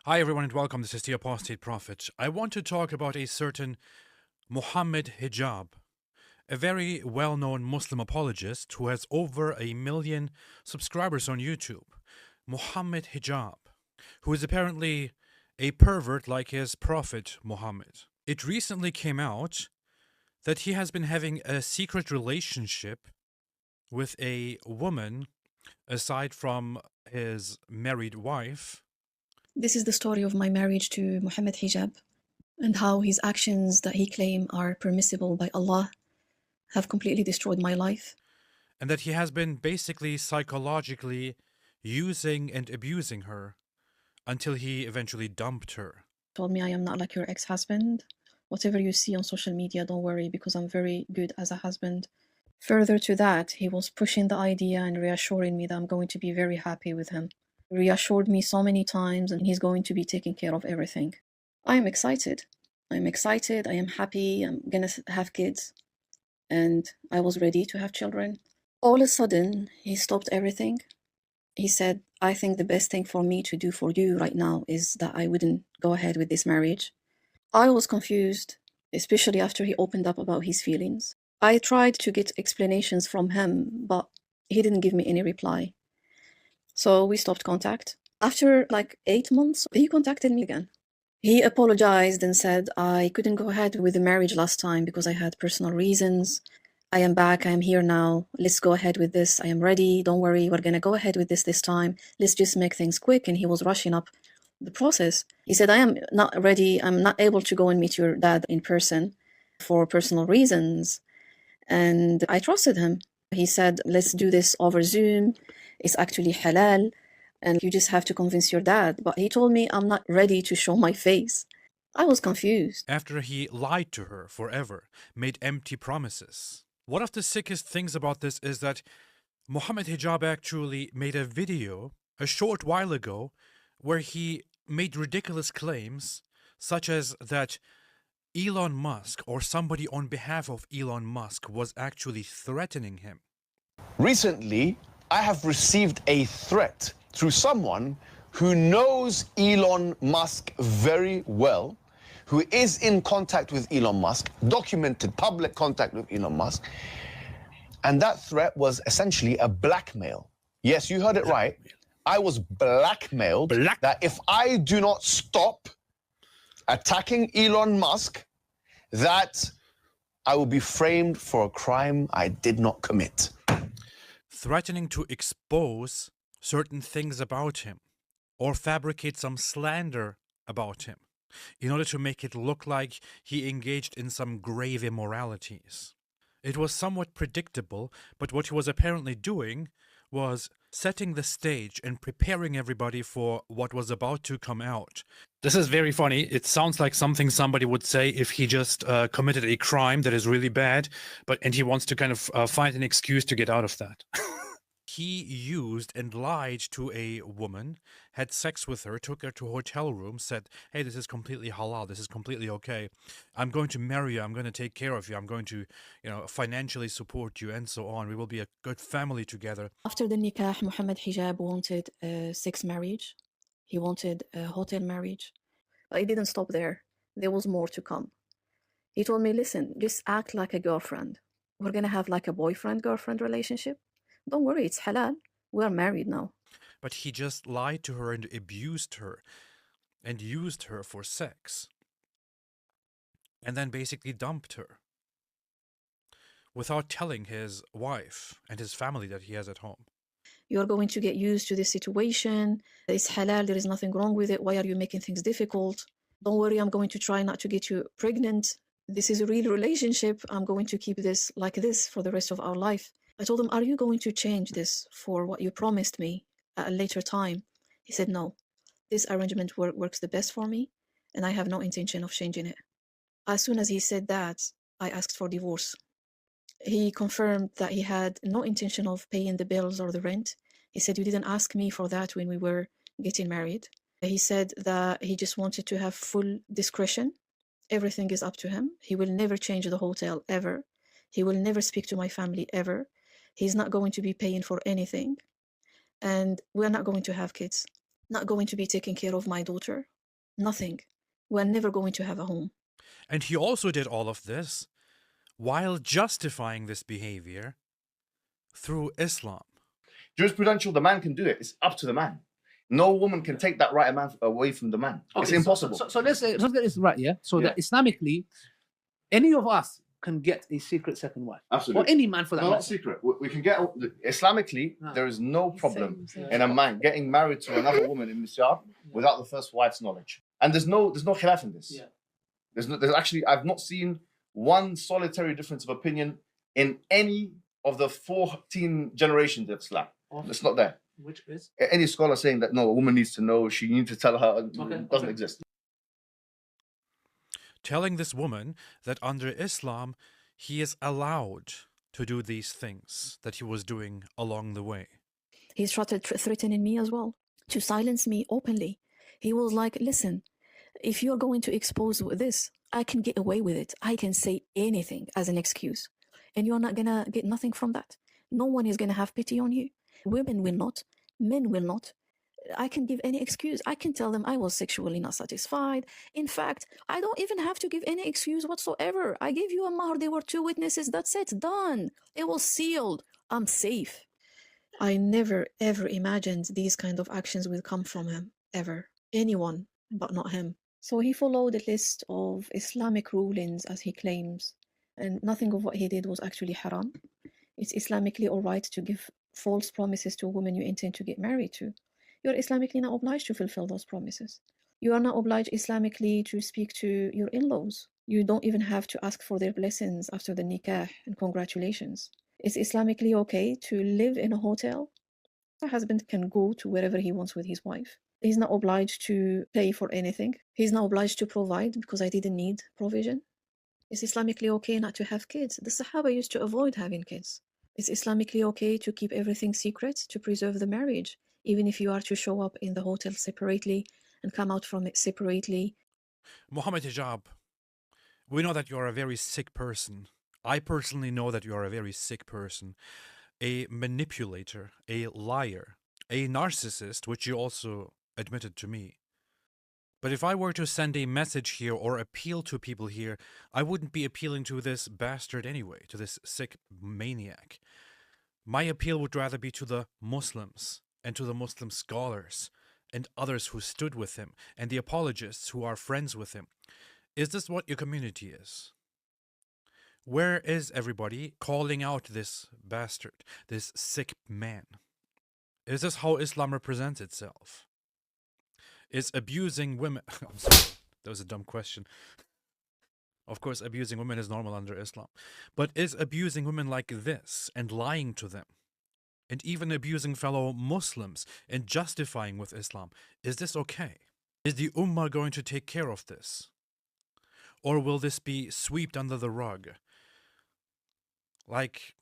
Hi, everyone, and welcome. This is the Apostate Prophet. I want to talk about a certain Mohammed Hijab, a very well known Muslim apologist who has over 1 million subscribers on YouTube. Mohammed Hijab, who is apparently a pervert like his prophet Muhammad. It recently came out that he has been having a secret relationship with a woman aside from his married wife. This is the story of my marriage to Mohammed Hijab and how his actions that he claims are permissible by Allah have completely destroyed my life. And that he has been basically psychologically using and abusing her until he eventually dumped her. Told me I am not like your ex-husband. Whatever you see on social media, don't worry because I'm very good as a husband. Further to that, he was pushing the idea and reassuring me that I'm going to be very happy with him. Reassured me so many times and he's going to be taking care of everything. I am excited. I am happy. I'm gonna have kids. And I was ready to have children. All of a sudden, he stopped everything. He said, I think the best thing for me to do for you right now is that I wouldn't go ahead with this marriage. I was confused, especially after he opened up about his feelings. I tried to get explanations from him, but he didn't give me any reply. So we stopped contact. After like 8 months, he contacted me again. He apologized and said, I couldn't go ahead with the marriage last time because I had personal reasons. I am back. I am here now. Let's go ahead with this. I am ready. Don't worry. We're going to go ahead with this time. Let's just make things quick. And he was rushing up the process. He said, I am not ready. I'm not able to go and meet your dad in person for personal reasons. And I trusted him. He said, let's do this over Zoom. It's actually halal. And you just have to convince your dad. But he told me I'm not ready to show my face. I was confused. After he lied to her forever, made empty promises. One of the sickest things about this is that Mohammed Hijab actually made a video a short while ago where he made ridiculous claims, such as that Elon Musk or somebody on behalf of Elon Musk was actually threatening him. Recently, I have received a threat through someone who knows Elon Musk very well, who is in contact with Elon Musk, documented public contact with Elon Musk. And that threat was essentially a blackmail. Yes, you heard it right. I was blackmailed that if I do not stop attacking Elon Musk, that I will be framed for a crime I did not commit. Threatening to expose certain things about him or fabricate some slander about him in order to make it look like he engaged in some grave immoralities. It was somewhat predictable, but what he was apparently doing was setting the stage and preparing everybody for what was about to come out. This is very funny. It sounds like something somebody would say if he just committed a crime that is really bad, and he wants to kind of find an excuse to get out of that. He used and lied to a woman, had sex with her, took her to a hotel room, said, hey, this is completely halal, this is completely okay. I'm going to marry you, I'm going to take care of you, I'm going to, financially support you, and so on. We will be a good family together. After the nikah, Mohammed Hijab wanted a sex marriage. He wanted a hotel marriage. But he didn't stop there. There was more to come. He told me, listen, just act like a girlfriend. We're going to have like a boyfriend-girlfriend relationship. Don't worry, it's halal. We're married now. But he just lied to her and abused her and used her for sex. And then basically dumped her without telling his wife and his family that he has at home. You're going to get used to this situation. It's halal. There is nothing wrong with it. Why are you making things difficult? Don't worry, I'm going to try not to get you pregnant. This is a real relationship. I'm going to keep this like this for the rest of our life. I told him, are you going to change this for what you promised me at a later time? He said, no, this arrangement works the best for me, and I have no intention of changing it. As soon as he said that, I asked for divorce. He confirmed that he had no intention of paying the bills or the rent. He said, you didn't ask me for that when we were getting married. He said that he just wanted to have full discretion. Everything is up to him. He will never change the hotel ever. He will never speak to my family ever. He's not going to be paying for anything. And we're not going to have kids. Not going to be taking care of my daughter. Nothing. We're never going to have a home. And he also did all of this while justifying this behavior through Islam. Jurisprudential, the man can do it. It's up to the man. No woman can take that right away from the man. It's impossible. So let's get this right, yeah? So that Islamically, any of us can get a secret second wife. Absolutely. Or any man for that No, matter. not secret. We can get Islamically. There is no problem in a man getting married to another woman in Misyar without the first wife's knowledge. And there's no khilaf in this. Yeah. There's actually, I've not seen one solitary difference of opinion in any of the 14 generations of Islam. It's not there. Which is? Any scholar saying that no, a woman needs to know, she needs to tell her, doesn't exist. Telling this woman that under Islam, he is allowed to do these things that he was doing along the way. He started threatening me as well, to silence me openly. He was like, listen, if you're going to expose this, I can get away with it. I can say anything as an excuse. And you're not going to get nothing from that. No one is going to have pity on you. Women will not. Men will not. I can give any excuse. I can tell them I was sexually not satisfied. In fact, I don't even have to give any excuse whatsoever. I gave you a mahr. There were 2 witnesses. That's it. Done. It was sealed. I'm safe. I never, ever imagined these kind of actions would come from him. Ever. Anyone, but not him. So he followed a list of Islamic rulings, as he claims. And nothing of what he did was actually haram. It's Islamically all right to give false promises to a woman you intend to get married to. You're Islamically not obliged to fulfill those promises. You are not obliged Islamically to speak to your in-laws. You don't even have to ask for their blessings after the nikah and congratulations. It's Islamically okay to live in a hotel. The husband can go to wherever he wants with his wife. He's not obliged to pay for anything. He's not obliged to provide because I didn't need provision. It's Islamically okay not to have kids. The Sahaba used to avoid having kids. It's Islamically okay to keep everything secret, to preserve the marriage, even if you are to show up in the hotel separately and come out from it separately. Mohammed Hijab, we know that you're a very sick person. I personally know that you are a very sick person, a manipulator, a liar, a narcissist, which you also admitted to me. But if I were to send a message here or appeal to people here, I wouldn't be appealing to this bastard anyway, to this sick maniac. My appeal would rather be to the Muslims and to the Muslim scholars and others who stood with him and the apologists who are friends with him. Is this what your community is? Where is everybody calling out this bastard, this sick man? Is this how Islam represents itself? Is abusing women... I'm sorry, that was a dumb question. Of course, abusing women is normal under Islam. But is abusing women like this and lying to them, and even abusing fellow Muslims and justifying with Islam, is this okay? Is the Ummah going to take care of this? Or will this be swept under the rug? Like,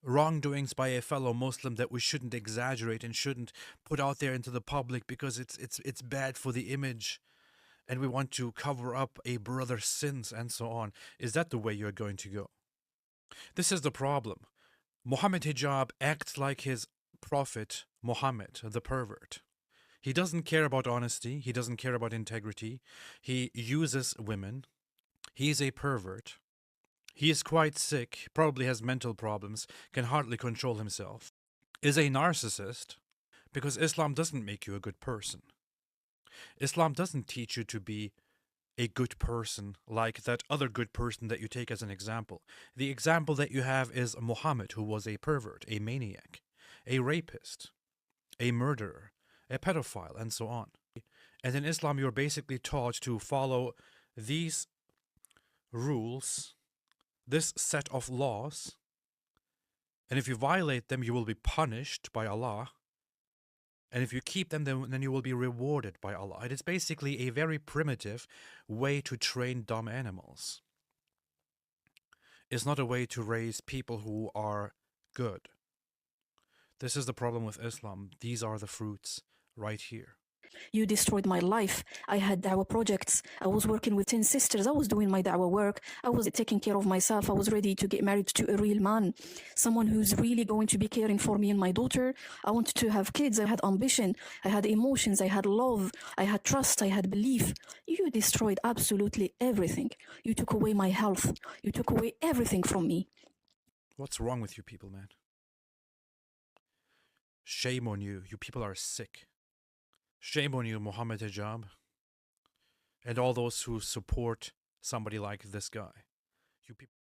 wrongdoings by a fellow Muslim that we shouldn't exaggerate and shouldn't put out there into the public because it's bad for the image and we want to cover up a brother's sins and so on. Is that the way you're going to go? This is the problem. Mohammed Hijab acts like his prophet Mohammed, the pervert. He doesn't care about honesty. He doesn't care about integrity. He uses women. He's a pervert. He is quite sick, probably has mental problems, can hardly control himself, is a narcissist, because Islam doesn't make you a good person. Islam doesn't teach you to be a good person like that other good person that you take as an example. The example that you have is Muhammad, who was a pervert, a maniac, a rapist, a murderer, a pedophile, and so on. And in Islam, you're basically taught to follow these rules, this set of laws, and if you violate them, you will be punished by Allah. And if you keep them, then you will be rewarded by Allah. It is basically a very primitive way to train dumb animals. It's not a way to raise people who are good. This is the problem with Islam. These are the fruits right here. You destroyed my life. I had da'wah projects. I was working with 10 sisters. I was doing my da'wah work. I was taking care of myself. I was ready to get married to a real man, someone who's really going to be caring for me and my daughter. I wanted to have kids. I had ambition. I had emotions. I had love. I had trust. I had belief. You destroyed absolutely everything. You took away my health. You took away everything from me. What's wrong with you people, man? Shame on you. You people are sick. Shame on you, Mohammed Hijab. And all those who support somebody like this guy. You people.